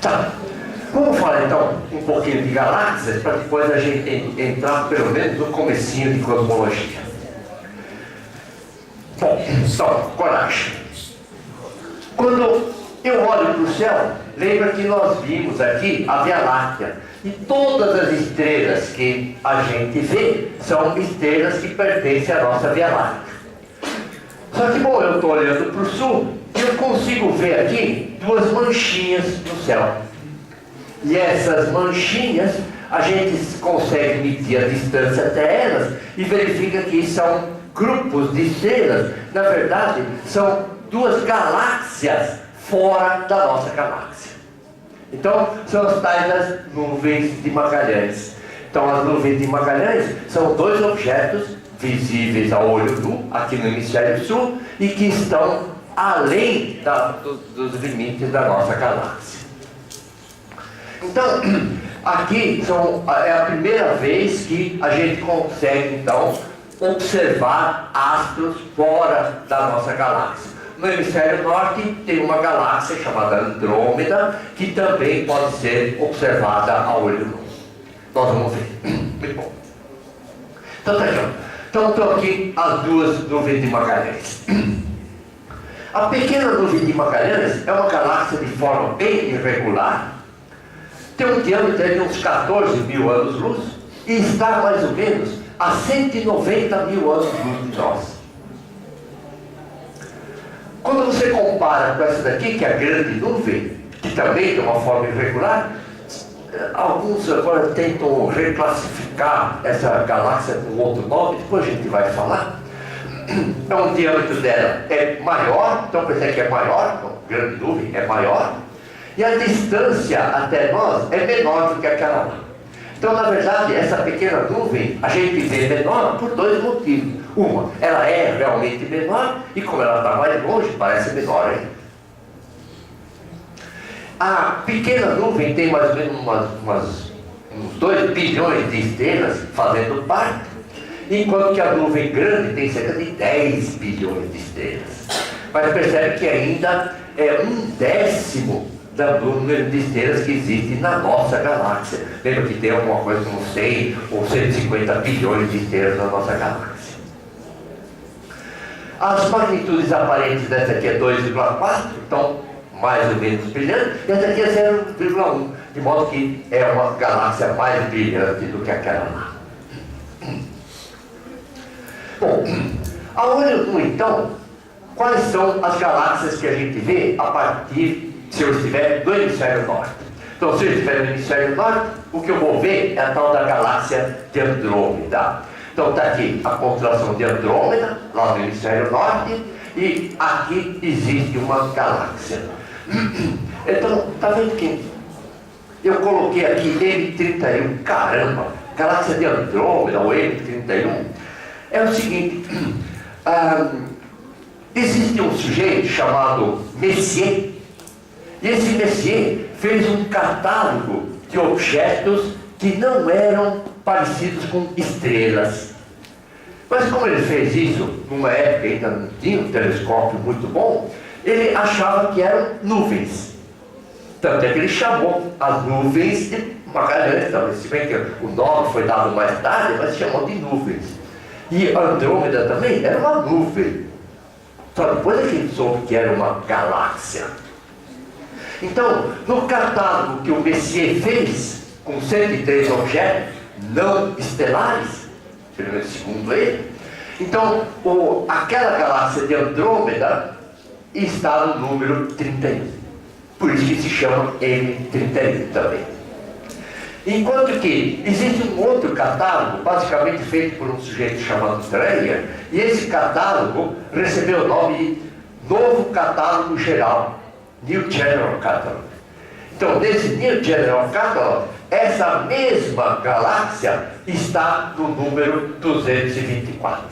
Tá. Vamos falar então um pouquinho de galáxias, para depois a gente entrar pelo menos no comecinho de cosmologia. Bom, então, coragem. Quando eu olho para o céu, lembra que nós vimos aqui a Via Láctea. E todas as estrelas que a gente vê são estrelas que pertencem à nossa Via Láctea. Só que, bom, eu estou olhando para o sul e eu consigo ver aqui duas manchinhas no céu. E essas manchinhas, a gente consegue medir a distância até elas e verifica que são grupos de estrelas. Na verdade, são duas galáxias fora da nossa galáxia. Então, são as tais das nuvens de Magalhães. Então, as nuvens de Magalhães são dois objetos visíveis a olho nu, aqui no hemisfério sul, e que estão além dos limites da nossa galáxia. Então, aqui é a primeira vez que a gente consegue, então, observar astros fora da nossa galáxia. No hemisfério norte tem uma galáxia chamada Andrômeda, que também pode ser observada a olho nu. Nós vamos ver. Muito bom. Então, tá aqui, ó. Então, estão aqui as duas nuvens de Magalhães. A pequena nuvem de Magalhães é uma galáxia de forma bem irregular, tem um diâmetro de uns 14 mil anos-luz e está mais ou menos a 190 mil anos-luz de nós. Quando você compara com essa daqui, que é a grande nuvem, que também tem uma forma irregular, alguns agora tentam reclassificar essa galáxia com outro nome, depois a gente vai falar. Então o diâmetro dela é maior, então pensei que é maior, então, grande nuvem é maior, e a distância até nós é menor do que aquela lá. Então, na verdade, essa pequena nuvem a gente vê menor por dois motivos. Uma, ela é realmente menor, e como ela está mais longe, parece menor ainda. A pequena nuvem tem mais ou menos uns 2 bilhões de estrelas fazendo parte, enquanto que a nuvem grande tem cerca de 10 bilhões de estrelas. Mas percebe que ainda é 1/10 do número de estrelas que existe na nossa galáxia. Lembra que tem alguma coisa como 100 ou 150 bilhões de estrelas na nossa galáxia. As magnitudes aparentes dessa aqui é 2,4, então mais ou menos brilhante, e essa aqui é 0,1, de modo que é uma galáxia mais brilhante do que aquela lá. Bom, a olho nu, então, quais são as galáxias que a gente vê a partir, se eu estiver no hemisfério norte? Então, se eu estiver no hemisfério norte, o que eu vou ver é a tal da galáxia de Andrômeda. Então, está aqui a constelação de Andrômeda, lá no hemisfério norte, e aqui existe uma galáxia. Então, está vendo que eu coloquei aqui M31, caramba, galáxia de Andrômeda, ou M31, é o seguinte, existe um sujeito chamado Messier, e esse Messier fez um catálogo de objetos que não eram parecidos com estrelas. Mas como ele fez isso, numa época ainda não tinha um telescópio muito bom, ele achava que eram nuvens. Tanto é que ele chamou as nuvens de Magalhães, talvez, se bem que o nome foi dado mais tarde, mas chamou de nuvens. E Andrômeda também era uma nuvem. Só depois é que ele soube que era uma galáxia. Então, no catálogo que o Messier fez, com 103 objetos não estelares, pelo menos segundo ele, então aquela galáxia de Andrômeda está no número 31. Por isso que se chama M31 também. Enquanto que existe um outro catálogo, basicamente feito por um sujeito chamado Dreyer, e esse catálogo recebeu o nome de Novo Catálogo Geral, New General Catalog. Então, nesse New General Catalog, essa mesma galáxia está no número 224.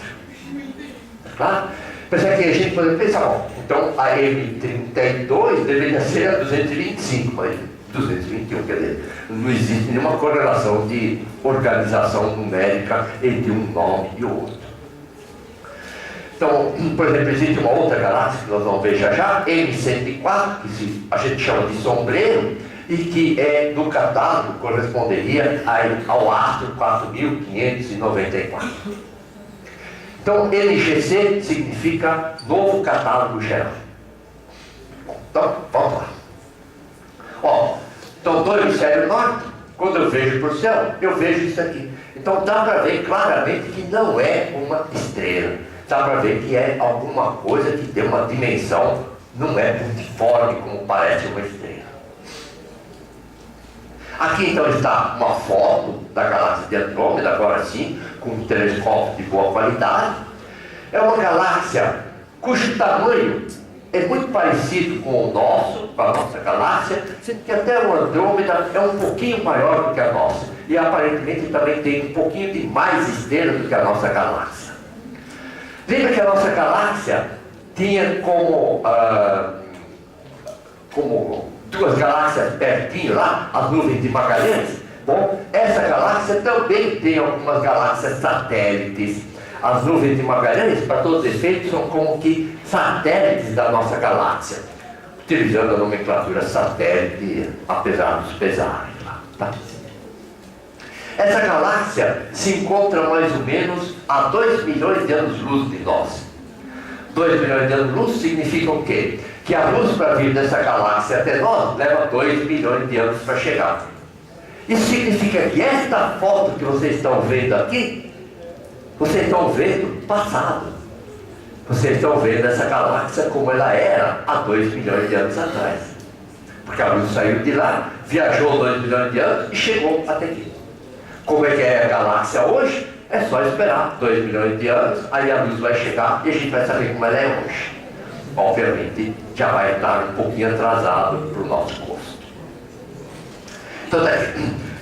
Claro? Mas é que a gente pode pensar, bom, então a M32 deveria ser a 225, mas 221, quer dizer, não existe nenhuma correlação de organização numérica entre um nome e o outro. Então, por exemplo, existe uma outra galáxia que nós vamos ver já já, M104, que a gente chama de sombreiro, e que no catálogo corresponderia ao astro 4594. Então, NGC significa Novo Catálogo Geral. Então, vamos lá. Então, do hemisfério norte, quando eu vejo para o céu, eu vejo isso aqui. Então, dá para ver claramente que não é uma estrela. Dá para ver que é alguma coisa que tem uma dimensão, não é multiforme como parece uma estrela. Aqui então está uma foto da galáxia de Andrômeda, agora sim, com um telescópio de boa qualidade. É uma galáxia cujo tamanho é muito parecido com o nosso, com a nossa galáxia, sendo que até o Andrômeda é um pouquinho maior do que a nossa. E aparentemente também tem um pouquinho de mais estrelas do que a nossa galáxia. Lembra que a nossa galáxia tinha como duas galáxias pertinho lá, as nuvens de Magalhães? Bom, essa galáxia também tem algumas galáxias satélites. As nuvens de Magalhães, para todos os efeitos, são como que satélites da nossa galáxia, utilizando a nomenclatura satélite, apesar dos pesares lá, tá? Essa galáxia se encontra mais ou menos a 2 milhões de anos-luz de nós. 2 milhões de anos-luz significa o quê? Que a luz para vir dessa galáxia até nós leva 2 milhões de anos para chegar. Isso significa que esta foto que vocês estão vendo aqui, vocês estão vendo o passado. Vocês estão vendo essa galáxia como ela era há 2 milhões de anos atrás. Porque a luz saiu de lá, viajou 2 milhões de anos e chegou até aqui. Como é que é a galáxia hoje? É só esperar 2 milhões de anos, aí a luz vai chegar e a gente vai saber como ela é hoje. Obviamente, já vai estar um pouquinho atrasado para o nosso gosto. Então,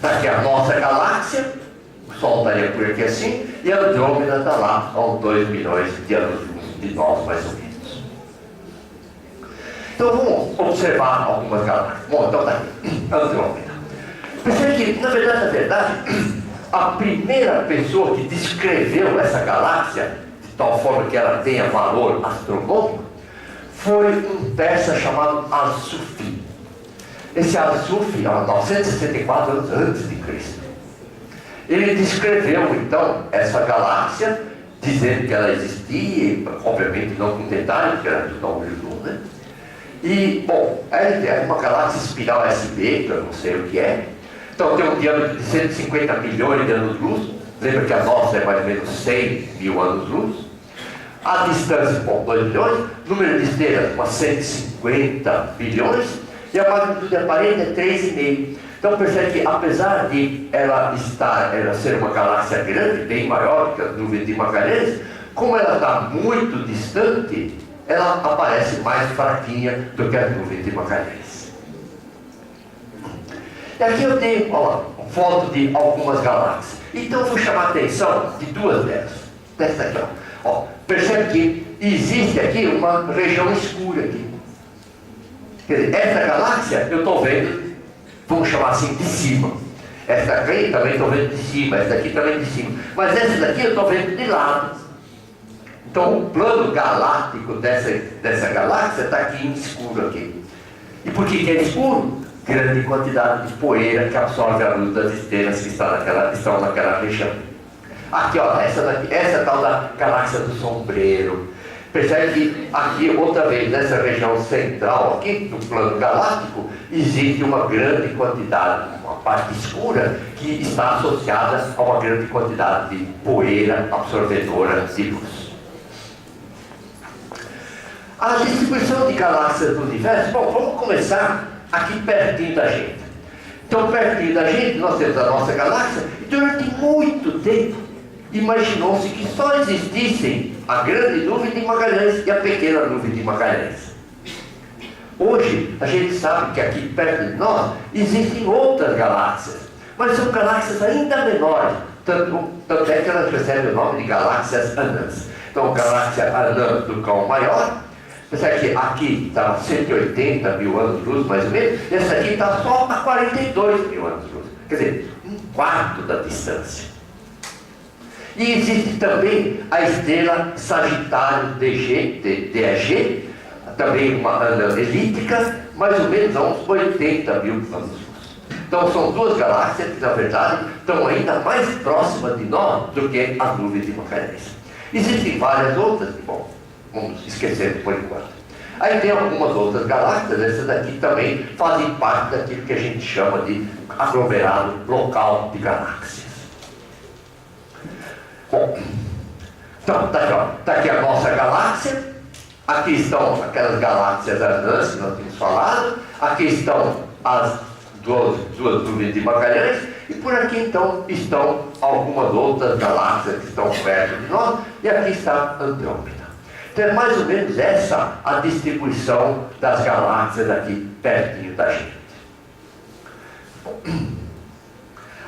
daqui a nossa galáxia, o Sol estaria por aqui assim, e a Andrômeda está lá a uns 2 milhões de anos de nós, mais ou menos. Então, vamos observar algumas galáxias. Bom, então está aqui, Andrômeda. Percebe que, na verdade, a primeira pessoa que descreveu essa galáxia, de tal forma que ela tenha valor astronômico, foi um persa chamado Al-Sufi. Esse Al-Sufi, há 964 anos antes de Cristo. Ele descreveu, então, essa galáxia, dizendo que ela existia, obviamente não com detalhes, porque era tudo ao olho, né? E, bom, é uma galáxia espiral SB, que eu não sei o que é. Então tem um diâmetro de 150 milhões de anos-luz. Lembra que a nossa é mais ou menos 100 mil anos-luz. A distância, bom, 2 milhões. Número de estrelas, umas 150 bilhões. E a magnitude aparente é 3,5. Então percebe que apesar de ela ser uma galáxia grande, bem maior que as nuvens de Magalhães, como ela está muito distante, ela aparece mais fraquinha do que as nuvens de Magalhães. E aqui eu tenho, olha lá, uma foto de algumas galáxias. Então eu vou chamar a atenção de duas delas. Dessa aqui, ó. Percebe que existe aqui uma região escura aqui. Quer dizer, essa galáxia eu estou vendo, vamos chamar assim, de cima. Essa aqui também estou vendo de cima, essa aqui também de cima. Mas essa daqui eu estou vendo de lado. Então o plano galáctico dessa galáxia está aqui em escuro aqui. E por que é escuro? Grande quantidade de poeira que absorve a luz das estrelas que estão naquela região. Aqui, ó, essa tal da galáxia do sombreiro. Percebe que aqui, outra vez, nessa região central aqui, do plano galáctico, existe uma grande quantidade, uma parte escura, que está associada a uma grande quantidade de poeira absorvedora de luz. A distribuição de galáxias do universo, bom, vamos começar aqui pertinho da gente. Então, pertinho da gente, nós temos a nossa galáxia, e durante muito tempo, imaginou-se que só existissem a grande nuvem de Magalhães e a pequena nuvem de Magalhães. Hoje, a gente sabe que aqui perto de nós, existem outras galáxias, mas são galáxias ainda menores, tanto é que elas recebem o nome de galáxias anãs. Então, galáxia anã do Cão Maior, percebe que aqui está a 180 mil anos-luz, mais ou menos, e essa aqui está só a 42 mil anos-luz. Quer dizer, um quarto da distância. E existe também a estrela Sagitário DEG, também uma anã elíptica, mais ou menos a uns 80 mil anos-luz. Então são duas galáxias que, na verdade, estão ainda mais próximas de nós do que as nuvens de Magalhães. Existem várias outras, que, bom, vamos esquecer por enquanto. Aí tem algumas outras galáxias, essas daqui também fazem parte daquilo que a gente chama de aglomerado local de galáxias. Bom, então, tá aqui a nossa galáxia, aqui estão aquelas galáxias anãs que nós tínhamos falado, aqui estão as duas nuvens de Magalhães, e por aqui então estão algumas outras galáxias que estão perto de nós, e aqui está Andrômeda. Então é mais ou menos essa a distribuição das galáxias aqui pertinho da gente.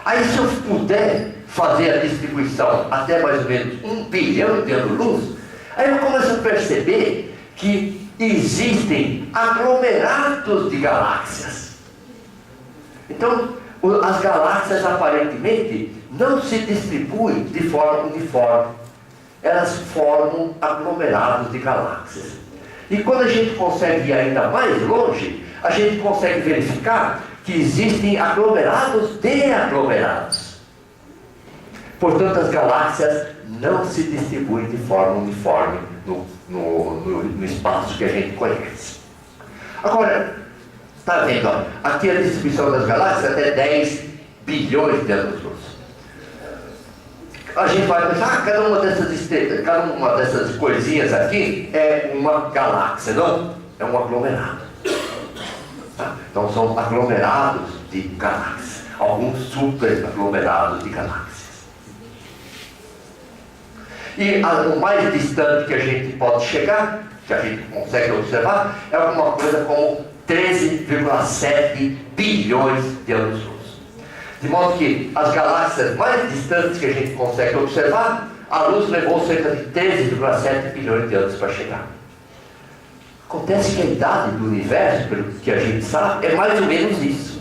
Aí se eu puder fazer a distribuição até mais ou menos 1 bilhão de anos-luz, aí eu começo a perceber que existem aglomerados de galáxias. Então, as galáxias aparentemente não se distribuem de forma uniforme. Elas formam aglomerados de galáxias. E quando a gente consegue ir ainda mais longe, a gente consegue verificar que existem aglomerados de aglomerados. Portanto, as galáxias não se distribuem de forma uniforme no espaço que a gente conhece. Agora, está vendo? Ó, aqui a distribuição das galáxias até 10 bilhões de anos-luz. A gente vai pensar, cada uma dessas coisinhas aqui é uma galáxia, não? É um aglomerado. Tá? Então são aglomerados de galáxias, alguns super aglomerados de galáxias. E o mais distante que a gente pode chegar, que a gente consegue observar, é alguma coisa como 13,7 bilhões de anos-luz. De modo que as galáxias mais distantes que a gente consegue observar, a luz levou cerca de 13,7 bilhões de anos para chegar. Acontece que a idade do universo, pelo que a gente sabe, é mais ou menos isso.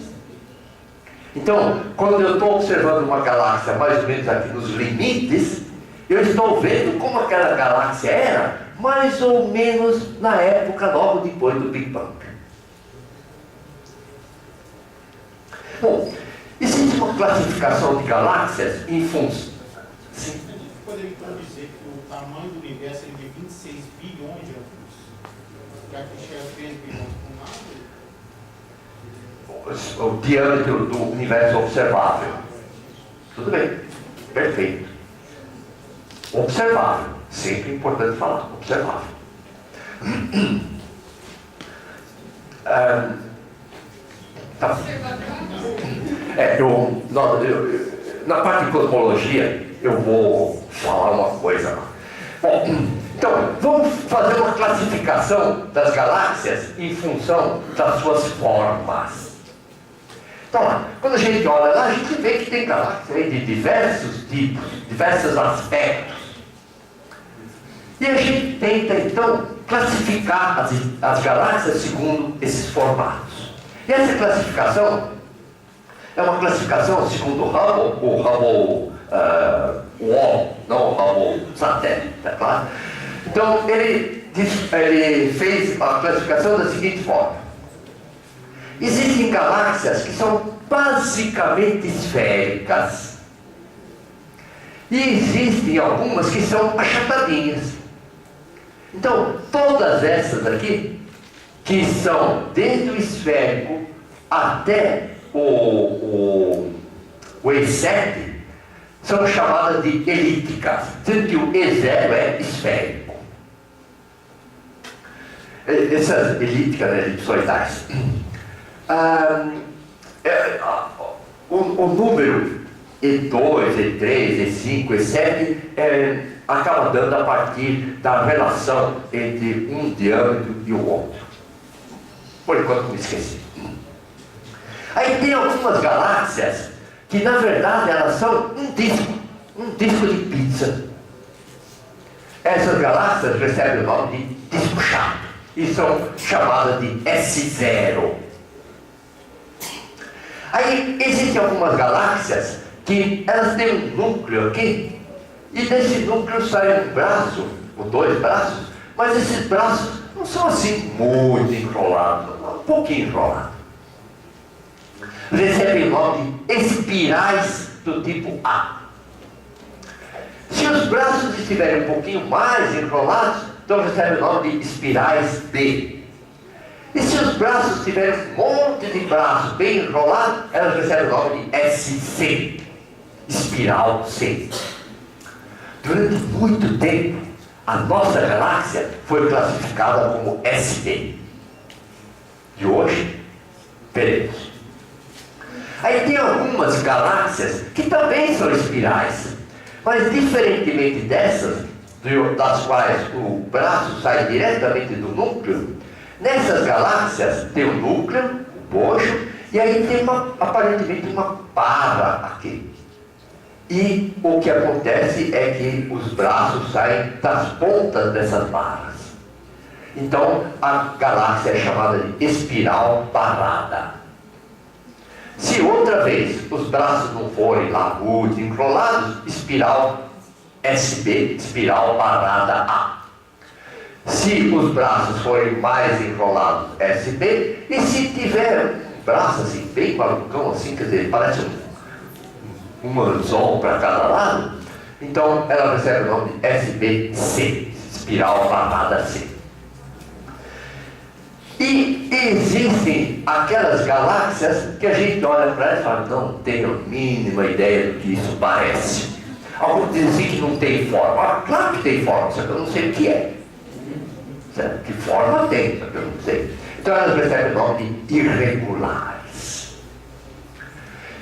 Então, quando eu estou observando uma galáxia mais ou menos aqui nos limites, eu estou vendo como aquela galáxia era mais ou menos na época logo depois do Big Bang. Bom, existe uma classificação de galáxias em função. Sim. A gente poderia então dizer que o tamanho do universo é de 26 bilhões de anos-luz. Já que chega a 3 bilhões por nada. O diâmetro do universo observável. Tudo bem, perfeito. Observável, sempre importante falar, observável. Tá. Na parte de cosmologia, eu vou falar uma coisa. Bom, então, vamos fazer uma classificação das galáxias em função das suas formas. Então, quando a gente olha lá, a gente vê que tem galáxias de diversos tipos, diversos aspectos. E a gente tenta, então, classificar as galáxias segundo esses formatos. E essa classificação é uma classificação segundo o Hubble não o Hubble satélite, tá claro? Então, ele fez a classificação da seguinte forma. Existem galáxias que são basicamente esféricas. E existem algumas que são achatadinhas. Então, todas essas aqui, que são desde o esférico até o E7, são chamadas de elípticas, sendo que o E0 é esférico. Essas elípticas, elipsoidais. O número E2, E3, E5, E7 acaba dando a partir da relação entre um diâmetro e o outro. Por enquanto me esqueci. Aí tem algumas galáxias que na verdade elas são um disco de pizza. Essas galáxias recebem o nome de disco chato e são chamadas de S0. Aí existem algumas galáxias que elas têm um núcleo aqui, e desse núcleo sai um braço, ou dois braços, mas esses braços não não são assim muito enrolados, um pouquinho enrolados. Recebem o nome de espirais do tipo A. Se os braços estiverem um pouquinho mais enrolados, então recebem o nome de espirais B. E se os braços tiverem um monte de braços bem enrolados, elas recebem o nome de SC, espiral C. Durante muito tempo, a nossa galáxia foi classificada como SB. De hoje, veremos. Aí tem algumas galáxias que também são espirais, mas diferentemente dessas, das quais o braço sai diretamente do núcleo, nessas galáxias tem o núcleo, o bojo, e aí tem aparentemente uma barra aqui. E o que acontece é que os braços saem das pontas dessas barras. Então a galáxia é chamada de espiral barrada. Se outra vez os braços não forem lá muito enrolados, espiral SB, espiral barrada A. Se os braços forem mais enrolados, SB, e se tiver um braço assim, bem malucão, assim, quer dizer, parece um anzol para cada lado, então ela recebe o nome de SBC, espiral barrada C. E existem aquelas galáxias que a gente olha para elas e fala, não tenho a mínima ideia do que isso parece. Alguns dizem que não tem forma. Ah, claro que tem forma, só que eu não sei o que é. Certo? Que forma tem, só que eu não sei. Então elas recebem o nome de irregulares.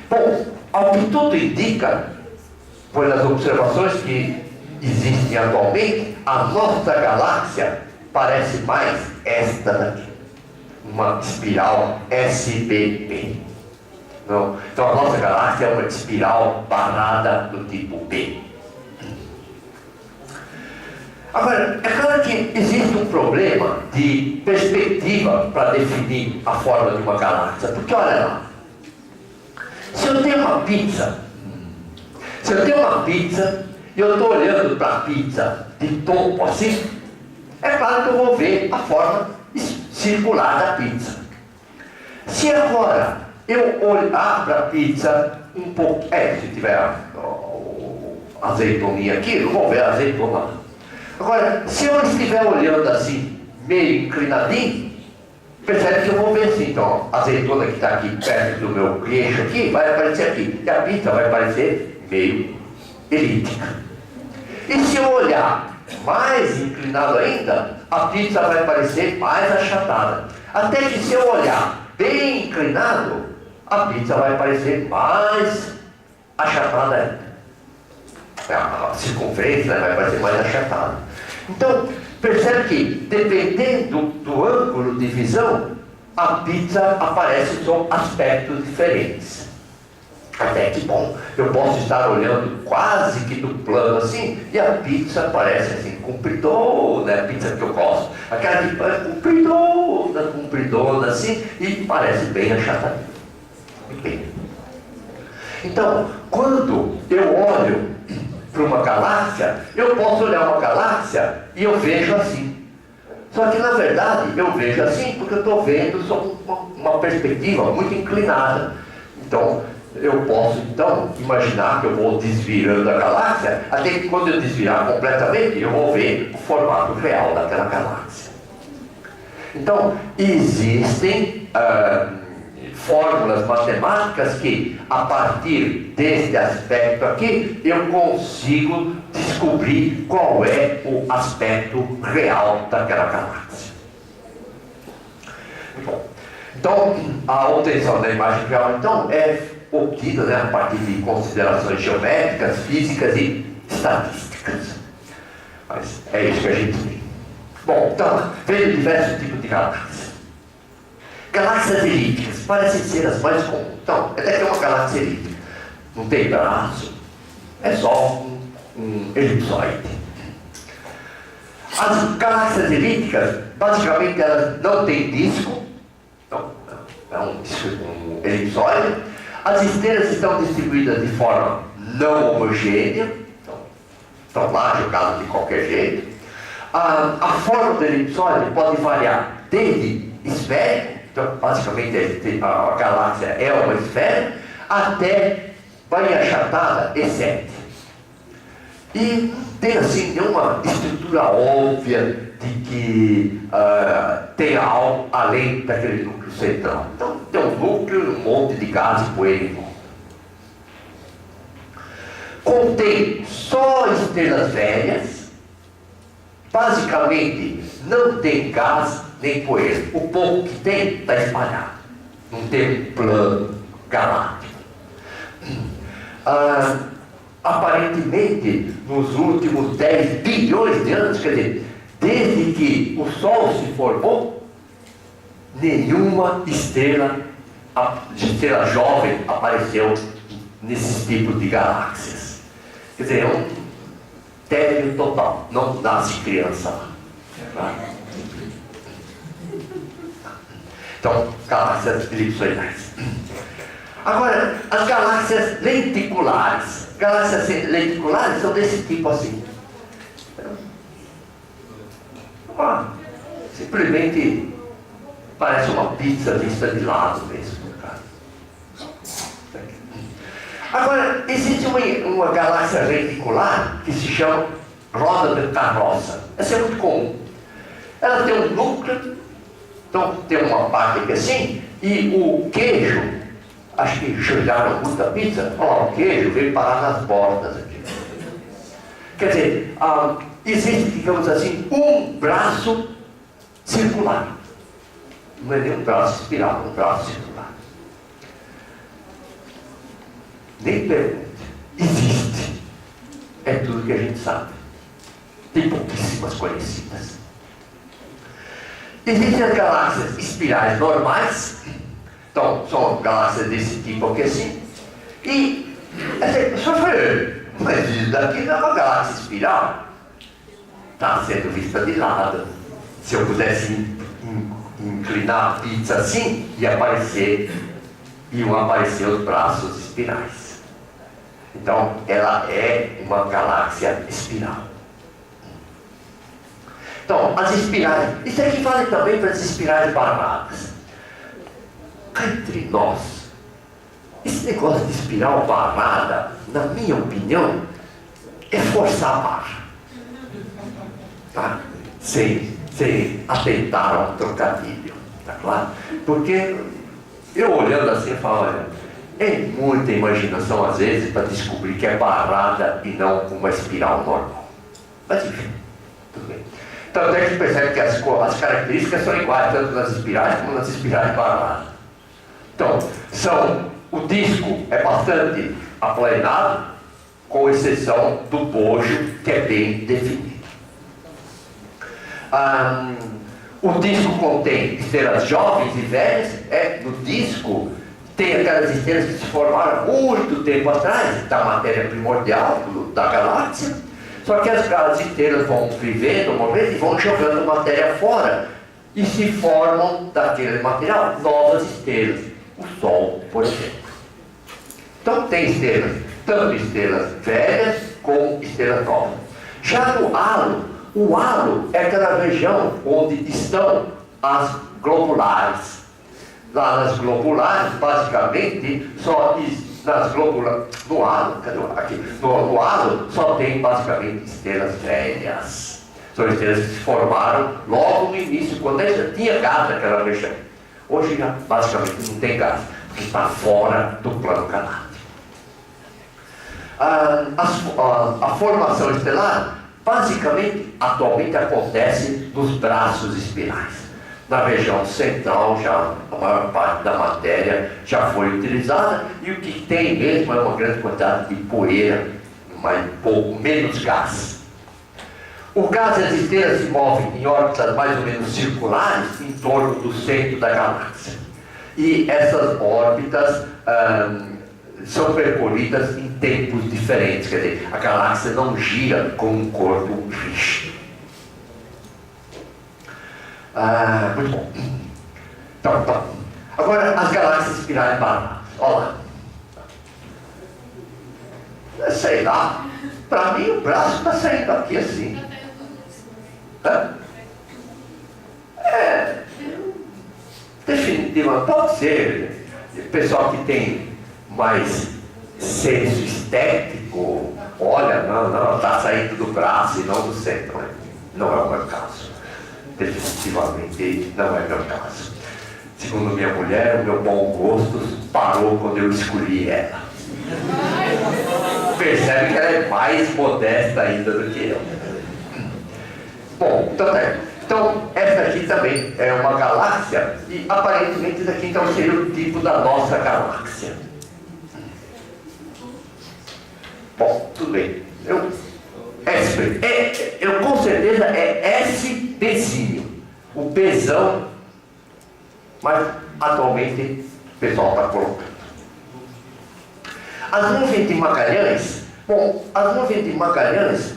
Bom, ao que tudo indica, pelas observações que existem atualmente, a nossa galáxia parece mais esta daqui. Uma espiral SBB. Não? Então a nossa galáxia é uma espiral barrada do tipo B. Agora, é claro que existe um problema de perspectiva para definir a forma de uma galáxia. Porque olha lá, se eu tenho uma pizza e eu estou olhando para a pizza de topo assim, é claro que eu vou ver a forma circular da pizza. Se agora eu olhar para a pizza um pouco, se tiver azeitoninha aqui, eu vou ver a azeitona. Agora, se eu estiver olhando assim, meio inclinadinho, percebe que eu vou ver assim, então, a azeitona que está aqui perto do meu queixo aqui, vai aparecer aqui, e a pizza vai aparecer meio elíptica. E se eu olhar mais inclinado ainda, a pizza vai parecer mais achatada. Até que se eu olhar bem inclinado, a pizza vai parecer mais achatada ainda. A circunferência vai parecer mais achatada. Então, percebe que, dependendo do ângulo de visão, a pizza aparece com aspectos diferentes. Até que, bom, eu posso estar olhando quase que do plano assim, e a pizza parece assim, compridona, a pizza que eu gosto. Aquela que parece compridona assim, e parece bem achatadinha. Bem. Então, quando eu olho para uma galáxia, eu posso olhar uma galáxia e eu vejo assim. Só que, na verdade, eu vejo assim porque eu estou vendo sob uma perspectiva muito inclinada. Então, eu posso, então, imaginar que eu vou desvirando a galáxia, até que quando eu desvirar completamente, eu vou ver o formato real daquela galáxia. Então, existem fórmulas matemáticas que, a partir deste aspecto aqui, eu consigo descobrir qual é o aspecto real daquela galáxia. Bom, então, a obtenção da imagem real, então, é obtida, né, a partir de considerações geométricas, físicas e estatísticas. Mas é isso que a gente tem. Bom, então, vejo diversos tipos de galáxias. Galáxias elípticas parecem ser as mais comuns. Então, até que é uma galáxia elíptica. Não tem braço, é só um elipsoide. As galáxias elípticas, basicamente, elas não têm disco. Não, é um elipsoide. As estrelas estão distribuídas de forma não homogênea, então, estão lá jogadas de qualquer jeito. A forma do elipsoide pode variar desde esférico, então basicamente a galáxia é uma esfera, até bem achatada, exceto. E não tem assim nenhuma estrutura óbvia de que tem algo além daquele núcleo central. Então tem um núcleo, um monte de gás e poeira em volta. Contém só estrelas velhas, basicamente não tem gás nem poeira. O pouco que tem está espalhado, não tem um plano galáctico. Aparentemente, nos últimos 10 bilhões de anos, quer dizer, desde que o Sol se formou, nenhuma estrela jovem apareceu nesses tipos de galáxias. Quer dizer, é um tédio total, não nasce criança lá. Então, galáxias elipsoidais. Agora, as galáxias lenticulares. Galáxias lenticulares são desse tipo assim. Simplesmente parece uma pizza vista de lado mesmo. Agora, existe uma galáxia lenticular que se chama roda de carroça. Essa é muito comum. Ela tem um núcleo, então tem uma parte que é assim, e o queijo, acho que jogaram muita pizza, olha lá, o queijo veio parar nas bordas aqui. Quer dizer, existe, digamos assim, um braço circular. Não é nem um braço espiral, é um braço circular. Nem pergunte. Existe. É tudo que a gente sabe. Tem pouquíssimas conhecidas. Existem as galáxias espirais normais. Então, são galáxias desse tipo aqui assim. E, só foi, mas isso daqui não é uma galáxia espiral. Está sendo vista de lado. Se eu pudesse inclinar a pizza assim, iam aparecer os braços espirais. Então, ela é uma galáxia espiral. Então, as espirais, isso aqui vale também para as espirais barradas. Entre nós, esse negócio de espiral barrada, na minha opinião, é forçar a barra. Tá? Sem atentar ao trocadilho. Tá claro? Porque eu olhando assim, eu falo, olha, é muita imaginação às vezes para descobrir que é barrada e não uma espiral normal. Mas enfim, tudo bem. Tanto é que percebe que as características são iguais, tanto nas espirais como nas espirais barradas. Então, o disco é bastante aplanado, com exceção do bojo, que é bem definido. O disco contém estrelas jovens e velhas. No disco tem aquelas estrelas que se formaram muito tempo atrás, da matéria primordial da galáxia. Só que as estrelas vão vivendo, morrendo e vão jogando matéria fora. E se formam daquele material novas estrelas. O Sol, por exemplo. Então tem estrelas, tanto estrelas velhas como estrelas novas. Já no halo, o halo é aquela região onde estão as globulares. Lá nas globulares, basicamente, no halo só tem basicamente estrelas velhas. São estrelas que se formaram logo no início, quando já tinha gás naquela região. Hoje já basicamente não tem gás, porque está fora do plano galáctico. A formação estelar, basicamente, atualmente acontece nos braços espirais. Na região central, já a maior parte da matéria já foi utilizada, e o que tem mesmo é uma grande quantidade de poeira, mas menos gás. O gás e as estrelas se movem em órbitas mais ou menos circulares em torno do centro da galáxia. E essas órbitas são percorridas em tempos diferentes, quer dizer, a galáxia não gira com um corpo rígido. Muito bom. Então. Agora, as galáxias espirais barradas. Olha lá. Sei lá. Para mim, o braço está saindo aqui assim. Definitivamente, pode ser. O pessoal que tem mais senso estético, olha, não, está saindo do braço e não do centro. Não é o meu caso. Definitivamente não é meu caso. Segundo minha mulher, o meu bom gosto parou quando eu escolhi ela. Percebe que ela é mais modesta ainda do que eu. Bom, então essa aqui também é uma galáxia e aparentemente isso aqui então seria o tipo da nossa galáxia. Bom, tudo bem. Eu com certeza é S pezinho. O pezão, mas atualmente o pessoal está colocando. As nuvens de Magalhães, bom, as nuvens de Magalhães,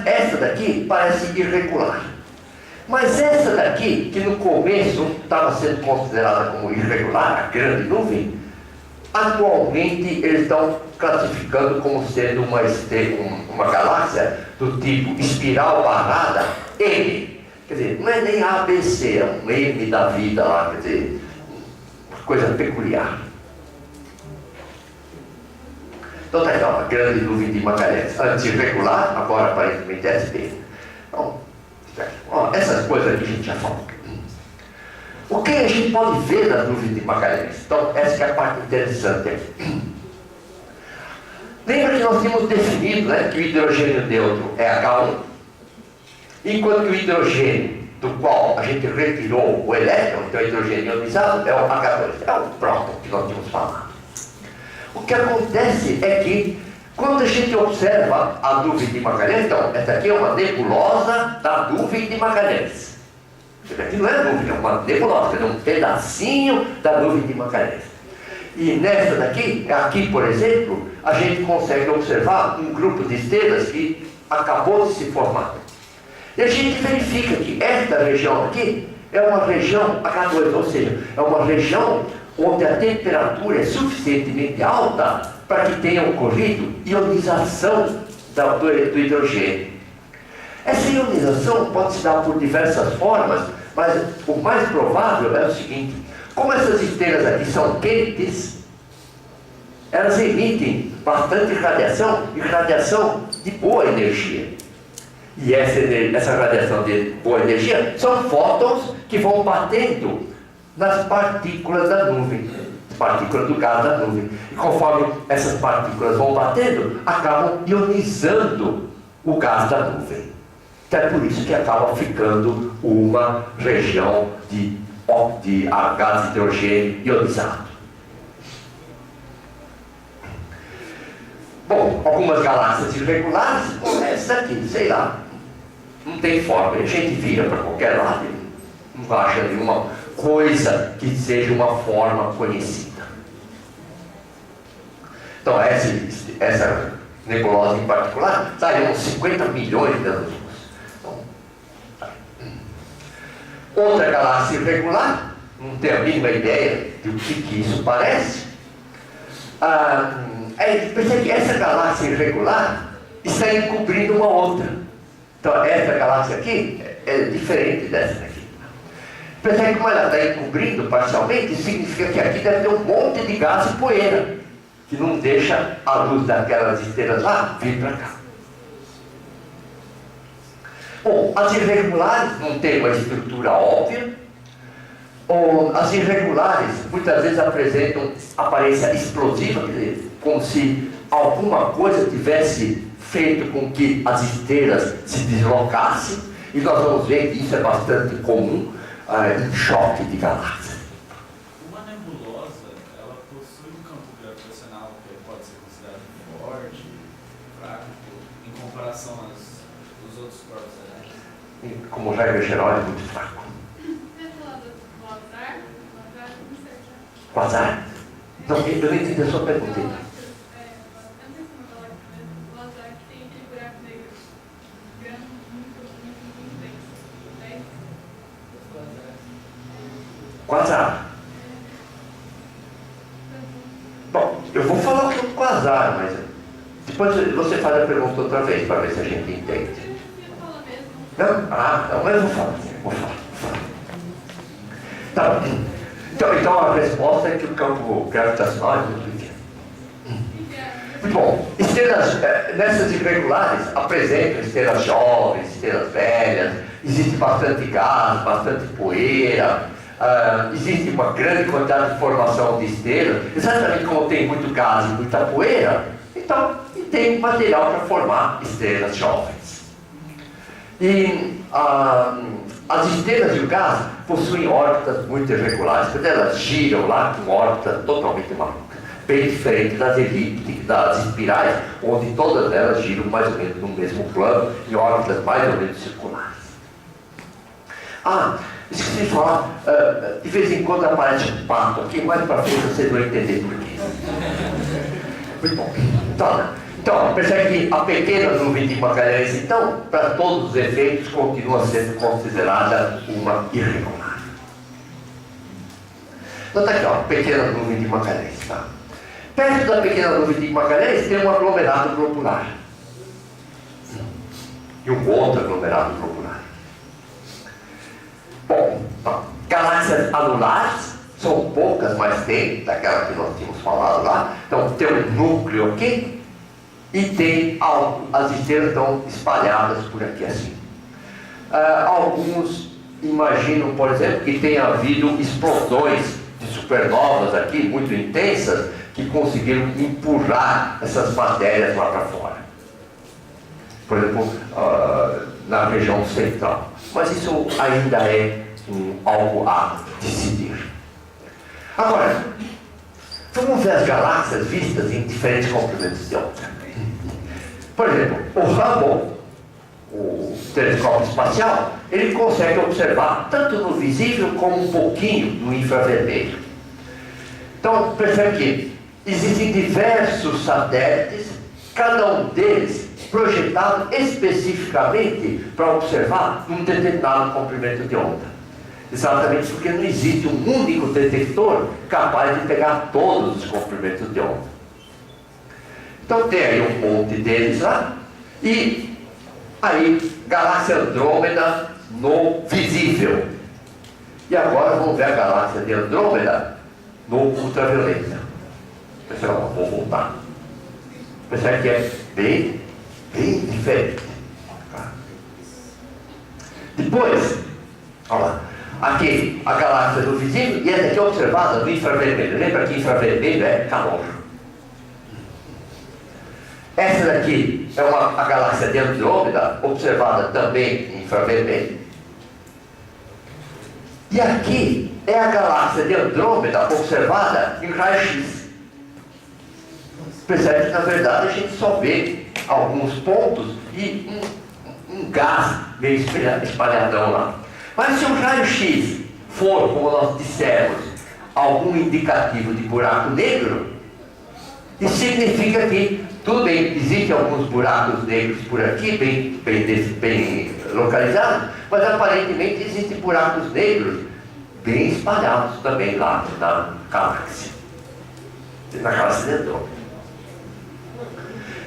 essa daqui parece irregular. Mas essa daqui, que no começo estava sendo considerada como irregular, a grande nuvem, atualmente eles estão classificando como sendo uma galáxia do tipo espiral parada M. Quer dizer, não é nem ABC, é um M da vida lá, quer dizer, coisa peculiar. Então está então, a grande nuvem de Magalhães, antes irregular, agora aparentemente SP. Então, essas coisas aqui a gente já falou. O que a gente pode ver das nuvens de Magalhães? Então, essa que é a parte interessante aqui. Lembra que nós tínhamos definido, né, que o hidrogênio neutro é H1, enquanto que o hidrogênio do qual a gente retirou o elétron, então o hidrogênio ionizado, é o H2, é o próton que nós tínhamos falado. O que acontece é que, quando a gente observa a nuvem de Magalhães, então, essa aqui é uma nebulosa da nuvem de Magalhães. Essa aqui não é nuvem, é uma nebulosa, é um pedacinho da nuvem de Magalhães. E nessa daqui, aqui por exemplo, a gente consegue observar um grupo de estrelas que acabou de se formar. E a gente verifica que esta região aqui é uma região H2, ou seja, é uma região onde a temperatura é suficientemente alta para que tenha ocorrido ionização do hidrogênio. Essa ionização pode se dar por diversas formas, mas o mais provável é o seguinte: como essas estrelas aqui são quentes, elas emitem bastante radiação e radiação de boa energia. E essa radiação de boa energia são fótons que vão batendo nas partículas da nuvem, partículas do gás da nuvem. E conforme essas partículas vão batendo, acabam ionizando o gás da nuvem. Então é por isso que acaba ficando uma região de gás de hidrogênio ionizado. Bom, algumas galáxias irregulares, como essa aqui, sei lá, não tem forma, a gente vira para qualquer lado e não acha nenhuma coisa que seja uma forma conhecida. Então essa nebulosa em particular saiu uns 50 milhões de anos. Outra galáxia irregular, não tenho a mínima ideia do que isso parece. Percebe que essa galáxia irregular está encobrindo uma outra. Então essa galáxia aqui é diferente dessa daqui. Percebe que como ela está encobrindo parcialmente, significa que aqui deve ter um monte de gás e poeira, que não deixa a luz daquelas estrelas lá vir para cá. Bom, as irregulares não têm uma estrutura óbvia. As irregulares muitas vezes apresentam aparência explosiva, quer dizer, como se alguma coisa tivesse feito com que as estrelas se deslocassem, e nós vamos ver que isso é bastante comum em choque de galáxias. Uma nebulosa, ela possui um campo gravitacional que pode ser considerado forte, fraco, em comparação aos outros corpos elétricos. Como o raio geral é muito fraco. Você falou do quasar? Quasar não sei. Quasar? Não, eu não entendi a sua pergunta. Eu não sei se não fala que quasar que tem aquele buraco negro. Grande, muito denso. Quasar. Bom, eu vou falar sobre o quasar, mas depois você faz a pergunta outra vez para ver se a gente entende. Você fala mesmo Não? Ah, não, eu vou falar. Tá. Então a resposta é que o campo gravitacional é muito pequeno. Muito bom. Estrelas, nessas irregulares, apresentam estrelas jovens, estrelas velhas, existe bastante gás, bastante poeira, existe uma grande quantidade de formação de estrelas, exatamente como tem muito gás e muita poeira, então tem material para formar estrelas jovens. E as estrelas e o gás possuem órbitas muito irregulares, quando elas giram lá com órbitas totalmente malucas, bem diferente das elípticas, das espirais, onde todas elas giram mais ou menos no mesmo plano, em órbitas mais ou menos circulares. Esqueci de falar, de vez em quando aparece um pato aqui, mais para frente vocês vão entender por quê. Muito bom. Então, percebe que a pequena nuvem de Magalhães, então, para todos os efeitos, continua sendo considerada uma irregular. Então está aqui, ó, pequena nuvem de Magalhães, tá? Perto da pequena nuvem de Magalhães tem um aglomerado globular. E um outro aglomerado globular. Bom, galáxias anulares são poucas, mas tem, daquela que nós tínhamos falado lá. Então tem um núcleo aqui e tem as estrelas estão espalhadas por aqui assim. Alguns imaginam, por exemplo, que tenha havido explosões de supernovas aqui, muito intensas, que conseguiram empurrar essas matérias lá para fora. Por exemplo, na região central. Mas isso ainda é algo a decidir. Agora, vamos ver as galáxias vistas em diferentes comprimentos de onda. Por exemplo, o Hubble, o telescópio espacial, ele consegue observar tanto no visível como um pouquinho no infravermelho. Então, percebe que existem diversos satélites, cada um deles projetado especificamente para observar um determinado comprimento de onda. Exatamente porque não existe um único detector capaz de pegar todos os comprimentos de onda. Então tem aí um monte deles lá, e aí galáxia Andrômeda no visível. E agora vamos ver a galáxia de Andrômeda no ultravioleta. Pessoal, vou voltar. Percebe que é bem diferente. Depois, olha lá, aqui a galáxia do visível, e essa aqui é observada no infravermelho. Lembra que infravermelho é calor. Essa daqui é a galáxia de Andrômeda, observada também em infravermelho. E aqui é a galáxia de Andrômeda, observada em raio-x. Percebe que, na verdade, a gente só vê alguns pontos e um gás meio espalhadão lá. Mas se o raio-x for, como nós dissemos, algum indicativo de buraco negro, isso significa que, tudo bem, existem alguns buracos negros por aqui, bem localizados, mas aparentemente existem buracos negros bem espalhados também lá na galáxia de Andrômeda.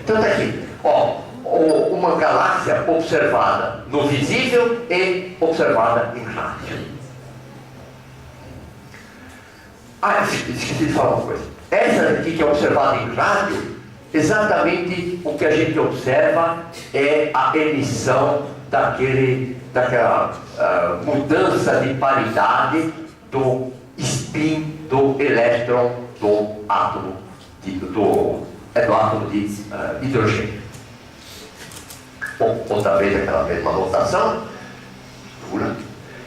Então está aqui, ó, uma galáxia observada no visível e observada em rádio. Esqueci de falar uma coisa. Essa aqui que é observada em rádio, exatamente o que a gente observa é a emissão daquela mudança de paridade do spin do elétron do átomo do átomo de hidrogênio. Bom, outra vez aquela mesma notação.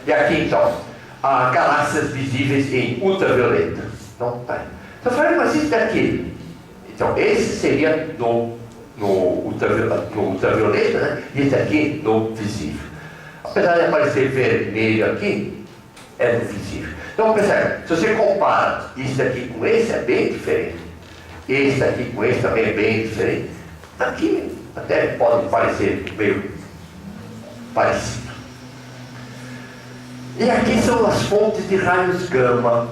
E aqui então, galáxias visíveis em ultravioleta. Então, tá. Então, eu falei, mas isso daqui. Então, esse seria no ultravioleta, né? E esse aqui no visível. Apesar de aparecer vermelho aqui, é no visível. Então, percebe, se você compara isso aqui com esse, é bem diferente. Esse aqui com esse também é bem diferente. Aqui até pode parecer meio parecido. E aqui são as fontes de raios gama.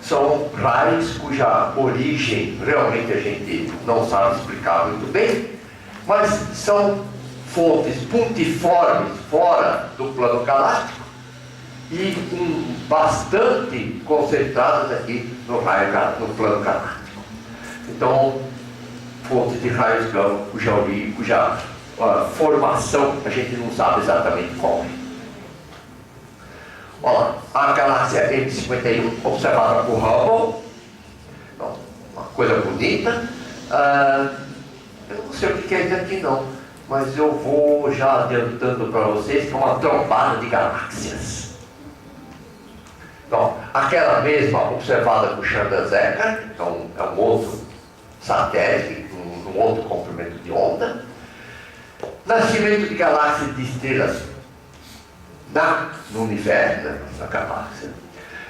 São raios cuja origem realmente a gente não sabe explicar muito bem, mas são fontes pontiformes fora do plano galáctico e bastante concentradas aqui no plano galáctico. Então, fontes de raios gama, cuja formação a gente não sabe exatamente qual é. Olha, a galáxia M51, observada por Hubble, então, uma coisa bonita. Eu não sei o que é isso aqui não, mas eu vou já adiantando para vocês que é uma trombada de galáxias. Então, aquela mesma observada por Chandrasekhar, então é um outro satélite, um outro comprimento de onda. Nascimento de galáxias de estrelas no universo, né, na galáxia.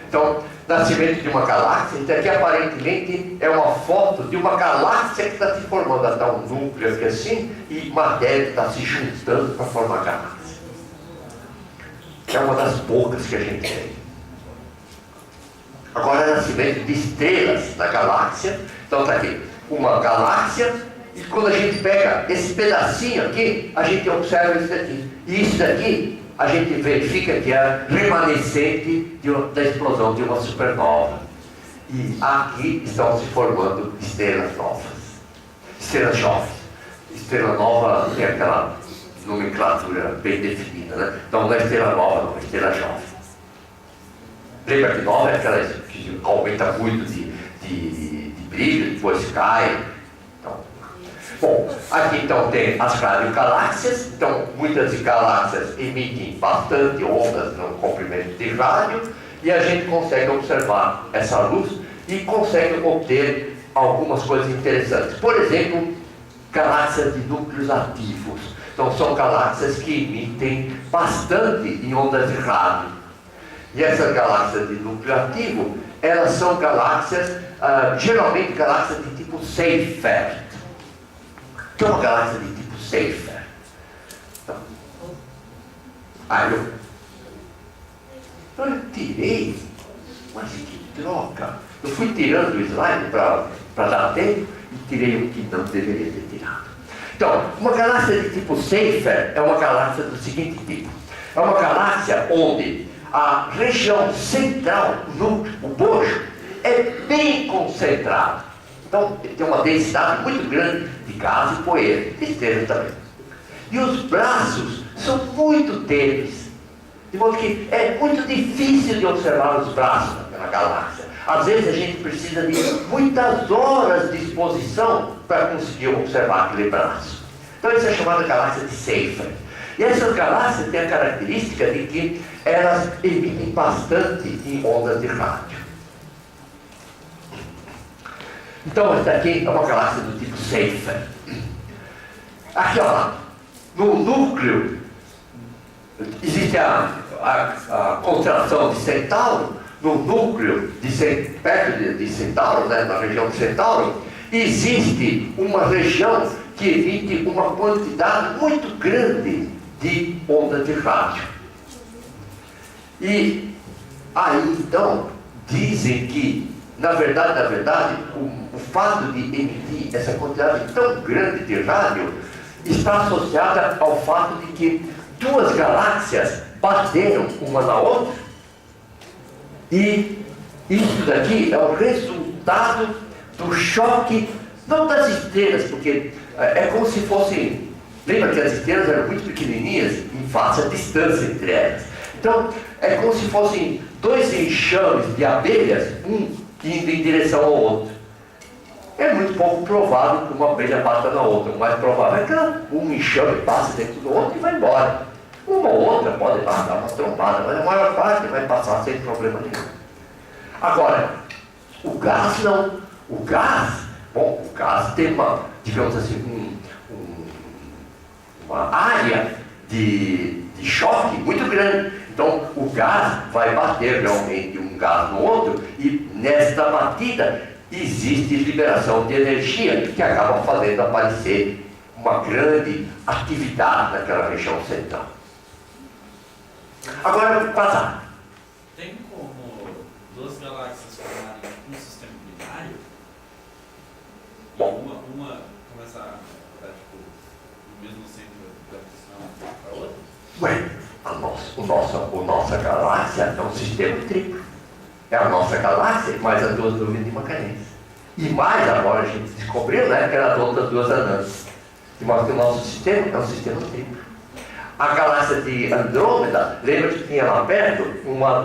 Então, nascimento de uma galáxia, isso aqui aparentemente é uma foto de uma galáxia que está se formando. Está um núcleo aqui assim, e matéria está se juntando para formar a galáxia. É uma das poucas que a gente tem. Agora é nascimento de estrelas na galáxia. Então está aqui, uma galáxia, e quando a gente pega esse pedacinho aqui, a gente observa isso daqui. E isso daqui, a gente verifica que é remanescente da explosão de uma supernova. E aqui estão se formando estrelas novas. Estrelas jovens. Estrela nova tem aquela nomenclatura bem definida, né? Então não é estrela nova, não, é estrela jovem. Lembra que nova é aquela que aumenta muito de brilho, depois cai. Então, bom, aqui então tem as radiogaláxias. Então muitas galáxias emitem bastante ondas no comprimento de rádio, e a gente consegue observar essa luz e consegue obter algumas coisas interessantes. Por exemplo, galáxias de núcleos ativos. Então são galáxias que emitem bastante em ondas de rádio. E essas galáxias de núcleo ativo, elas são galáxias, geralmente galáxias de tipo Seyfert. O que é uma galáxia de tipo Seyfert? Então, eu tirei, mas que troca! Eu fui tirando o slide para dar tempo e tirei o que não deveria ter tirado. Então, uma galáxia de tipo Seyfert é uma galáxia do seguinte tipo. É uma galáxia onde a região central, o bojo, é bem concentrado. Então, tem uma densidade muito grande de gás e poeira, e estrela também. E os braços são muito tênues, de modo que é muito difícil de observar os braços na galáxia. Às vezes a gente precisa de muitas horas de exposição para conseguir observar aquele braço. Então, isso é chamado de galáxia de Seyfert. E essas galáxias têm a característica de que elas emitem bastante em ondas de rádio. Então, essa aqui é uma galáxia do tipo Seyfert. Aqui, ó, no núcleo, existe a constelação de Centauro. No núcleo, perto de Centauro, né, na região de Centauro, existe uma região que emite uma quantidade muito grande de onda de rádio. E aí então dizem que, na verdade, o fato de emitir essa quantidade tão grande de rádio está associada ao fato de que duas galáxias bateram uma na outra, e isso daqui é o resultado do choque, não das estrelas, porque é como se fossem. Lembra que as estrelas eram muito pequenininhas em face à distância entre elas. Então, é como se fossem dois enxames de abelhas, um indo em direção ao outro. É muito pouco provável que uma abelha bata na outra. O mais provável é que um enxame passe dentro do outro e vai embora. Uma ou outra pode dar uma trombada, mas a maior parte vai passar sem problema nenhum. Agora, o gás não. O gás tem uma, digamos assim, uma área de choque muito grande. Então o gás vai bater realmente um gás no outro, e nesta batida existe liberação de energia que acaba fazendo aparecer uma grande atividade naquela região central. Agora, passar. Tem como duas galáxias formarem um sistema binário? Bom. Uma começar a mesmo centro gravitacional para outro? Ué, a nossa galáxia é um sistema triplo. É a nossa galáxia, mais as duas nuvens de Magalhães. E mais agora a gente descobriu, né, que eram as outras duas anãs. De modo que o nosso sistema é um sistema triplo. A galáxia de Andrômeda, lembra que tinha lá perto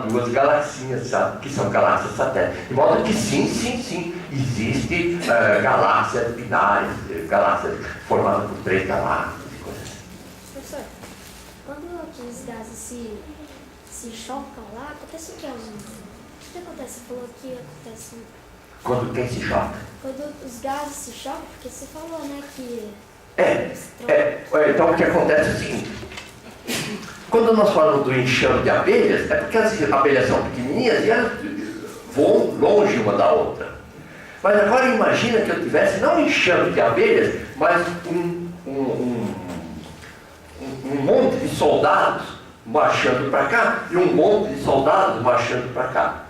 duas galaxinhas, sabe, que são galáxias satélites. De modo que sim, existe galáxias binárias, galáxias formadas por 3 galáxias e coisas assim. Professor, quando aqueles gases se chocam lá, acontece o que? O que acontece? Você falou que acontece... Quando quem se choca? Quando os gases se chocam, porque você falou, né, que... Então o que acontece é o seguinte: quando nós falamos do enxame de abelhas, é porque as abelhas são pequenininhas e elas voam longe uma da outra. Mas agora imagina que eu tivesse não um enxame de abelhas, mas um monte de soldados marchando para cá e um monte de soldados marchando para cá.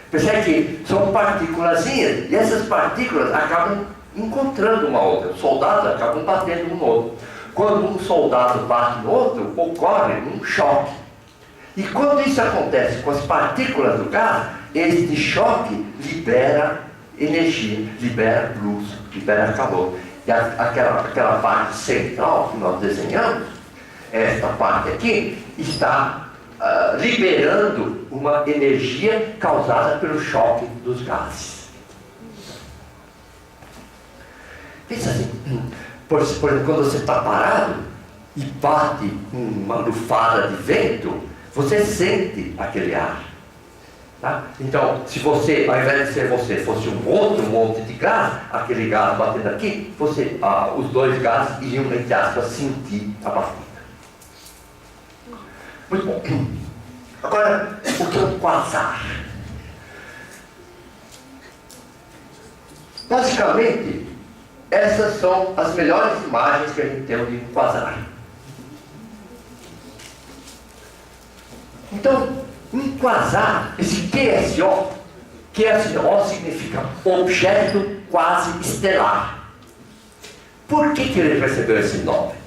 Percebe que são partículazinhas e essas partículas acabam encontrando uma outra. Os soldados acabam batendo um no outro. Quando um soldado bate no outro, ocorre um choque. E quando isso acontece com as partículas do gás, este choque libera energia, libera luz, libera calor. E aquela parte central que nós desenhamos, esta parte aqui, está liberando uma energia causada pelo choque dos gases. Pensa assim, por exemplo, quando você está parado e bate uma lufada de vento, você sente aquele ar. Tá? Então, se você, ao invés de ser você, fosse um outro monte de gás, aquele gás batendo aqui, os dois gases iriam, entre aspas, sentir a batida. Muito bom. Agora, o que é um quasar? Basicamente, essas são as melhores imagens que a gente tem de um quasar. Então, um quasar, esse QSO significa objeto quase estelar. Por que ele recebeu esse nome?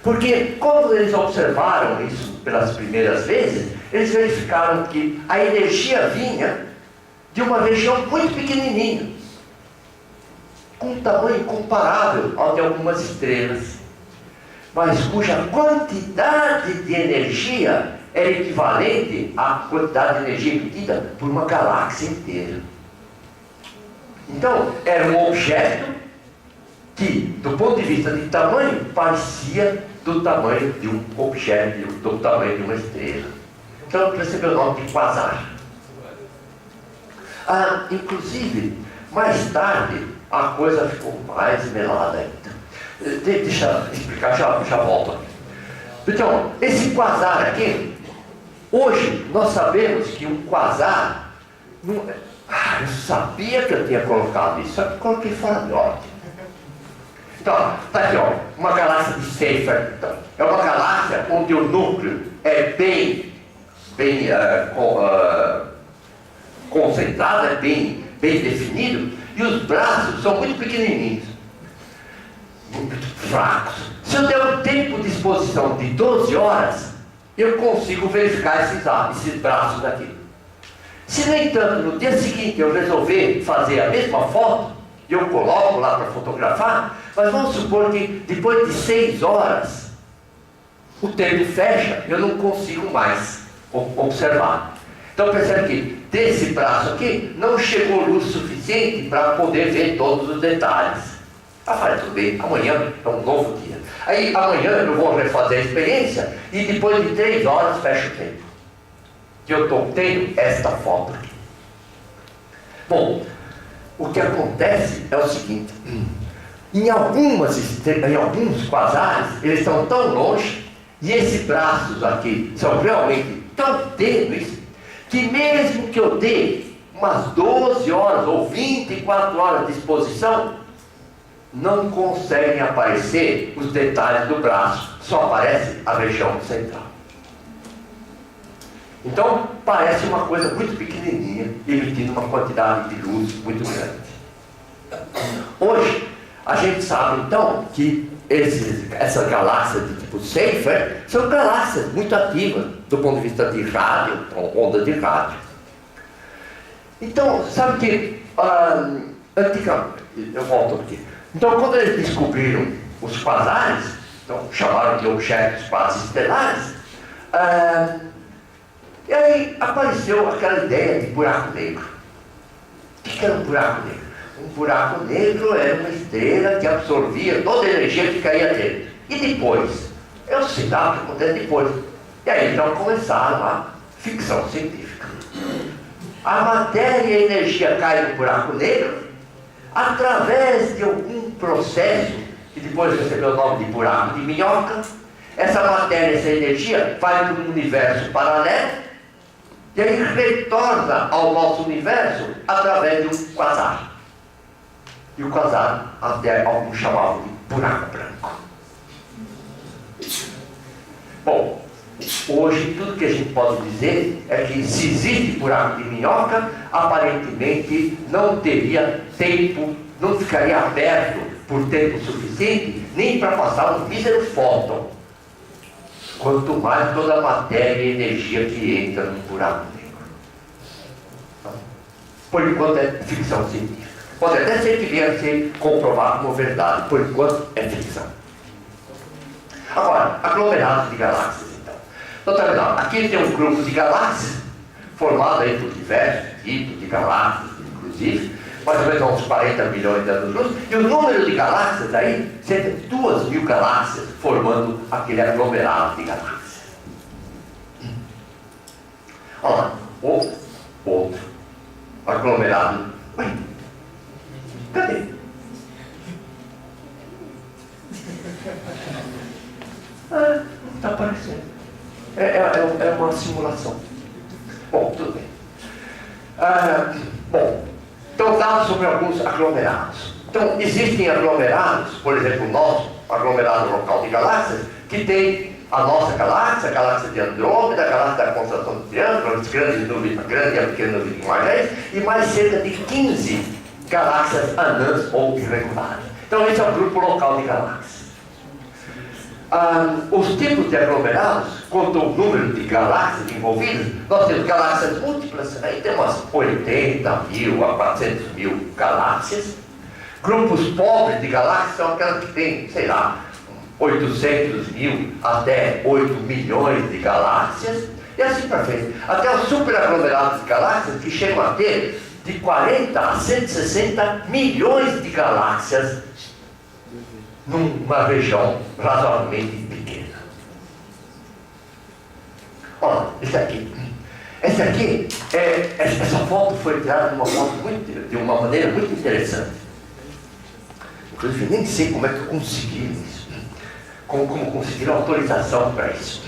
Porque quando eles observaram isso pelas primeiras vezes, eles verificaram que a energia vinha de uma região muito pequenininha, com um tamanho comparável ao de algumas estrelas, mas cuja quantidade de energia é equivalente à quantidade de energia emitida por uma galáxia inteira. Então, era um objeto que, do ponto de vista de tamanho, parecia do tamanho de um objeto, do tamanho de uma estrela. Então, recebeu o nome de quasar. Inclusive, mais tarde, a coisa ficou mais melada ainda. Deixa eu explicar, já volto aqui. Então, esse quasar aqui, hoje nós sabemos que um quasar, eu sabia que eu tinha colocado isso, só que coloquei fora de ordem. Então, está aqui, ó, uma galáxia de Seyfert. Então, é uma galáxia onde o núcleo é bem concentrado, é bem definido, e os braços são muito pequenininhos, muito fracos. Se eu der um tempo de exposição de 12 horas, eu consigo verificar esses braços daqui. Se, no entanto, no dia seguinte eu resolver fazer a mesma foto, eu coloco lá para fotografar, mas vamos supor que depois de 6 horas, o tempo fecha, eu não consigo mais observar. Então percebe que desse braço aqui, não chegou luz suficiente para poder ver todos os detalhes. Tudo bem, amanhã é um novo dia. Aí amanhã eu vou refazer a experiência e depois de 3 horas fecha o tempo. Que eu estou tendo esta foto aqui. Bom, o que acontece é o seguinte: em alguns quasares, eles estão tão longe, e esses braços aqui são realmente tão tênues, que mesmo que eu dê umas 12 horas ou 24 horas de exposição, não conseguem aparecer os detalhes do braço, só aparece a região central. Então, parece uma coisa muito pequenininha, emitindo uma quantidade de luz muito grande. Hoje, a gente sabe então que essas galáxias de tipo Seyfert são galáxias muito ativas do ponto de vista de rádio, onda de rádio. Então, sabe que antigamente, eu volto aqui. Então, quando eles descobriram os quasares, então chamaram de objetos quase estelares, e aí apareceu aquela ideia de buraco negro. O que era um buraco negro? Um buraco negro era uma estrela que absorvia toda a energia que caía dentro. E depois? Eu sei lá o que acontece depois. E aí então começaram a ficção científica. A matéria e a energia caem no buraco negro através de algum processo que depois recebeu o nome de buraco de minhoca. Essa matéria, essa energia vai para um universo paralelo e aí retorna ao nosso universo através de um quasar. E o quasar até alguns chamavam de buraco branco. Bom, hoje tudo que a gente pode dizer é que se existe buraco de minhoca, aparentemente não teria tempo, não ficaria aberto por tempo suficiente nem para passar um mísero fóton. Quanto mais toda a matéria e energia que entra no buraco negro. Por enquanto é ficção científica. Pode até ser que venha a ser comprovado como verdade. Por enquanto é ficção. Agora, aglomerados de galáxias então. Então tá vendo? Aqui tem um grupo de galáxias formado aí por diversos tipos de galáxias, inclusive, mais ou menos uns 40 milhões de anos-luz, e o número de galáxias aí, cerca de 2.000 galáxias, formando aquele aglomerado de galáxias. Olha lá, outro aglomerado. Ué, cadê? Não está aparecendo. É uma simulação. Bom, tudo bem. Bom, então dados sobre alguns aglomerados. Então existem aglomerados, por exemplo o nosso aglomerado local de galáxias, que tem a nossa galáxia, a galáxia de Andrômeda, a galáxia da constelação do Triângulo, as grandes nuvens, a grande e a pequena nuvem de Guimarães, e mais cerca de 15 galáxias anãs ou irregulares. Então esse é o grupo local de galáxias. Os tipos de aglomerados, quanto ao número de galáxias envolvidas, nós temos galáxias múltiplas, aí tem umas 80 mil a 400 mil galáxias. Grupos pobres de galáxias são aquelas que têm, sei lá, 800 mil até 8 milhões de galáxias, e assim para frente. Até os superaglomerados de galáxias, que chegam a ter de 40 a 160 milhões de galáxias numa região razoavelmente pequena. Olha, essa aqui, essa foto foi tirada de uma maneira muito interessante. Inclusive, nem sei como é que conseguiram isso, como conseguiram autorização para isso.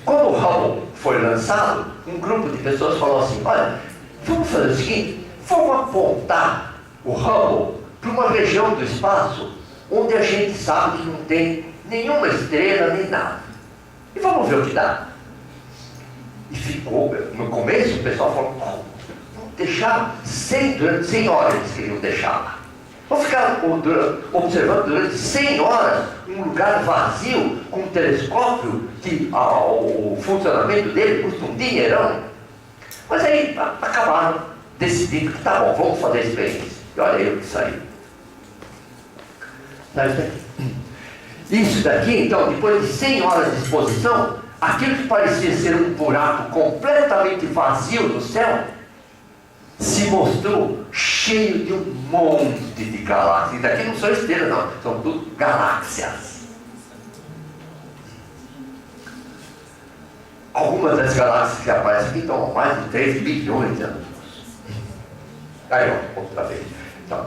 Quando o Hubble foi lançado, um grupo de pessoas falou assim: olha, vamos fazer o seguinte, vamos apontar o Hubble para uma região do espaço onde a gente sabe que não tem nenhuma estrela nem nada. E vamos ver o que dá. E ficou, no começo o pessoal falou: vamos deixar durante 100 horas eles queriam deixar lá. Vamos ficar observando durante 100 horas um lugar vazio com um telescópio que o funcionamento dele custa um dinheirão. Mas aí acabaram decidindo que tá bom, vamos fazer a experiência. E olha aí o que saiu. Isso daqui, então, depois de 100 horas de exposição, aquilo que parecia ser um buraco completamente vazio no céu, se mostrou cheio de um monte de galáxias. E daqui não são estrelas, não, são tudo galáxias. Algumas das galáxias que aparecem aqui estão a mais de 3 bilhões de anos. Aí, ó, outra vez. Então,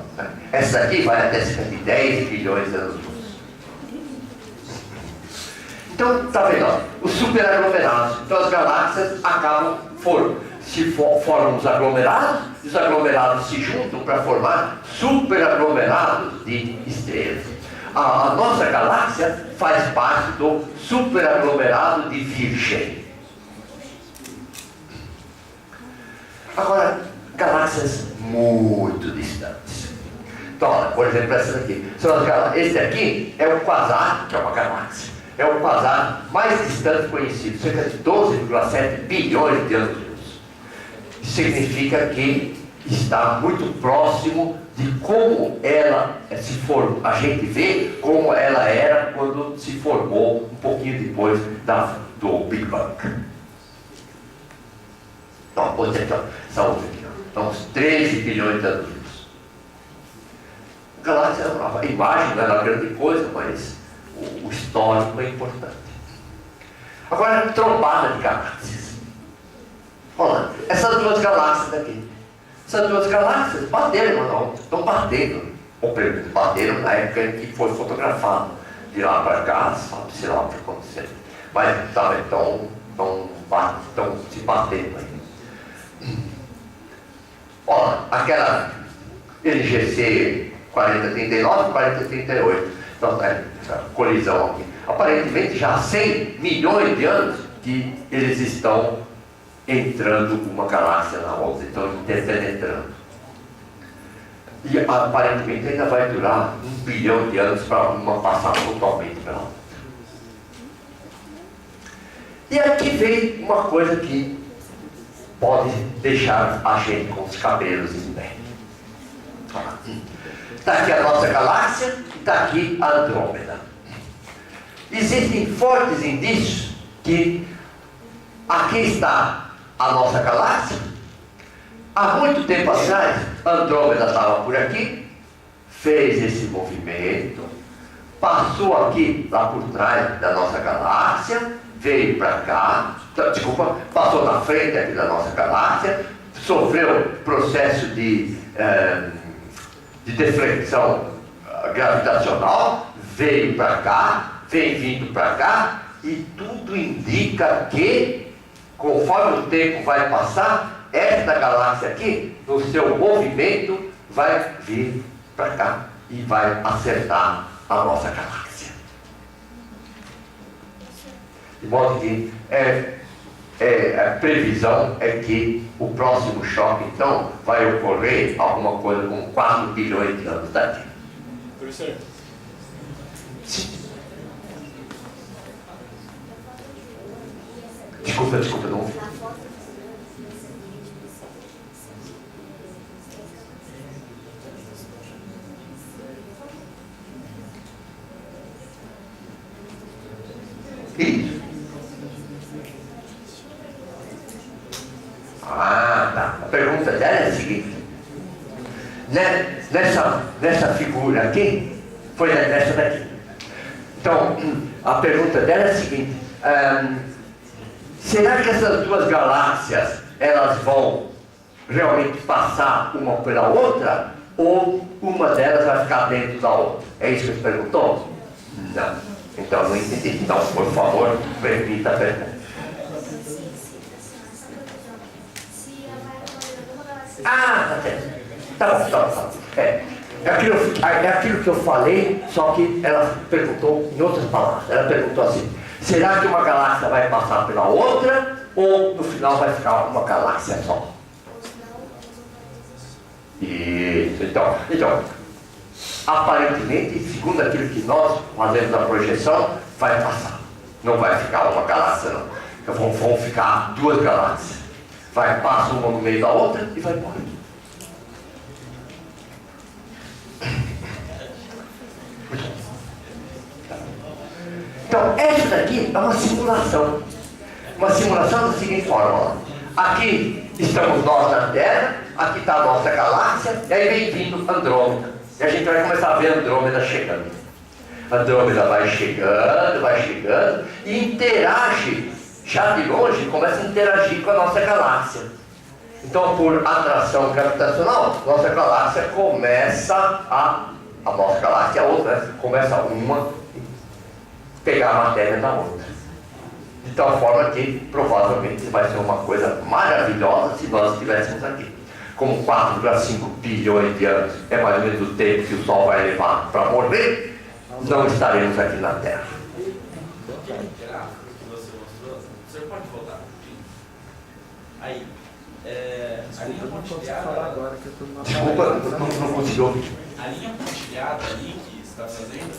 essa daqui vai até cerca de 10 bilhões de anos. Então, está vendo? Ó, os superaglomerados. Então, as galáxias acabam formam os aglomerados, e os aglomerados se juntam para formar superaglomerados de estrelas. A nossa galáxia faz parte do superaglomerado de Virgem. Agora, galáxias muito distantes. Então, por exemplo, essa daqui. Esse aqui é o quasar, que é uma galáxia. É o quasar mais distante conhecido, cerca de 12,7 bilhões de anos-luz. Significa que está muito próximo de como ela se formou. A gente vê como ela era quando se formou um pouquinho depois do Big Bang. Então, por exemplo, essa outra aqui, então, uns 13 bilhões de anos-luz. Galáxia, a imagem não era grande coisa, mas o histórico é importante. Agora, trombada de galáxias. Olha, essas duas galáxias daqui. Essas duas galáxias bateram uma na outra, estão batendo. Ou bateram na época em que foi fotografado. De lá para cá, sabe-se lá o que aconteceu. Mas sabe, estão se batendo aí. Olha, aquela LGC 4039, 4038. Então, essa colisão aqui. Aparentemente já há 100 milhões de anos que eles estão entrando uma galáxia na outra, estão interpenetrando. E aparentemente ainda vai durar 1 bilhão de anos para uma passar totalmente pela outra. E aqui vem uma coisa que pode deixar a gente com os cabelos em pé. Está aqui a nossa galáxia e está aqui a Andrômeda. Existem fortes indícios que aqui está a nossa galáxia. Há muito tempo atrás, Andrômeda estava por aqui, fez esse movimento, passou aqui, lá por trás da nossa galáxia, veio para cá, passou na frente aqui da nossa galáxia, sofreu processo de deflexão gravitacional, veio para cá, vem vindo para cá, e tudo indica que, conforme o tempo vai passar, esta galáxia aqui, no seu movimento, vai vir para cá e vai acertar a nossa galáxia. De modo que a previsão é que o próximo choque, então, vai ocorrer alguma coisa com 4 bilhões de anos daqui. Professor. Desculpa, não ouvi. Isso. Tá. A pergunta dela é a seguinte. Nessa figura aqui, foi nessa daqui. Então, a pergunta dela é a seguinte. Será que essas duas galáxias, elas vão realmente passar uma pela outra? Ou uma delas vai ficar dentro da outra? É isso que você perguntou? Não. Então, não entendi. Então, por favor, repita a pergunta. Tá certo. Tá bom. É aquilo que eu falei, só que ela perguntou em outras palavras. Ela perguntou assim: será que uma galáxia vai passar pela outra, ou no final vai ficar uma galáxia só? Isso. Então, aparentemente, segundo aquilo que nós fazemos a projeção, vai passar. Não vai ficar uma galáxia, não. Então, vão ficar duas galáxias. Passa uma no meio da outra e vai embora. Então, essa daqui é uma simulação. Uma simulação da seguinte forma: aqui estamos nós na Terra, aqui está a nossa galáxia, e aí vem vindo Andrômeda. E a gente vai começar a ver Andrômeda chegando. Andrômeda vai chegando e interage, já de longe, começa a interagir com a nossa galáxia. Então, por atração gravitacional, nossa galáxia começa a nossa galáxia, a outra, né? Começa uma pegar a matéria da outra. De tal forma que provavelmente vai ser uma coisa maravilhosa se nós estivéssemos aqui. Como 4,5 bilhões de anos é mais ou menos o tempo que o Sol vai levar para morrer, não estaremos aqui na Terra. Aquele gráfico que você mostrou, você pode voltar um pouquinho? Aí, a linha pontilhada... Desculpa, não consegui ouvir. a linha pontilhada ali que você está fazendo,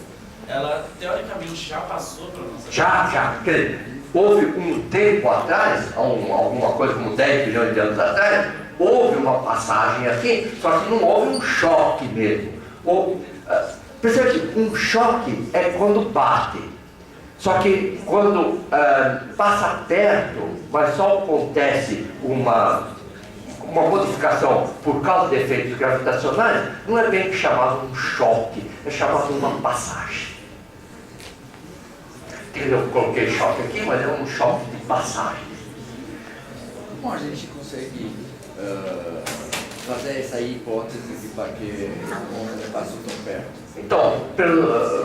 ela teoricamente já passou para a nossa Já. Quer dizer, houve um tempo atrás, alguma coisa como 10 bilhões de anos atrás, houve uma passagem aqui, só que não houve um choque mesmo. Percebe que um choque é quando bate. Só que quando passa perto, mas só acontece uma modificação por causa de efeitos gravitacionais, não é bem chamado um choque, é chamado uma passagem. Eu coloquei choque aqui, mas é um choque de passagem. Como a gente consegue fazer essa hipótese de para que a onda passou tão perto? Então,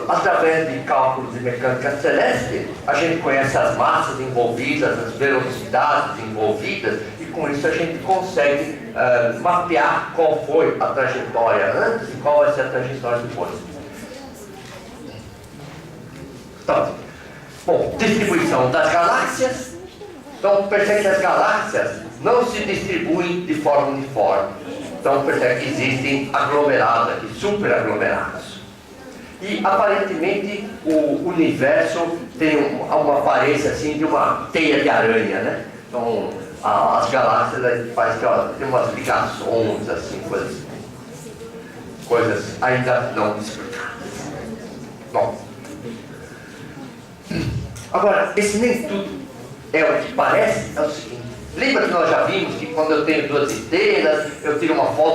através de cálculos de mecânica celeste, a gente conhece as massas envolvidas, as velocidades envolvidas, e com isso a gente consegue mapear qual foi a trajetória antes e qual vai ser a trajetória depois. Então, bom, distribuição das galáxias. Então, percebe que as galáxias não se distribuem de forma uniforme. Então, percebe que existem aglomerados aqui, superaglomerados. E, aparentemente, o universo tem uma aparência assim de uma teia de aranha, né? Então, as galáxias parece que tem umas ligações, assim, coisas ainda não explicadas. Bom, agora, esse nem tudo é o que parece, é o seguinte. Lembra que nós já vimos que quando eu tenho duas estrelas, eu tiro uma foto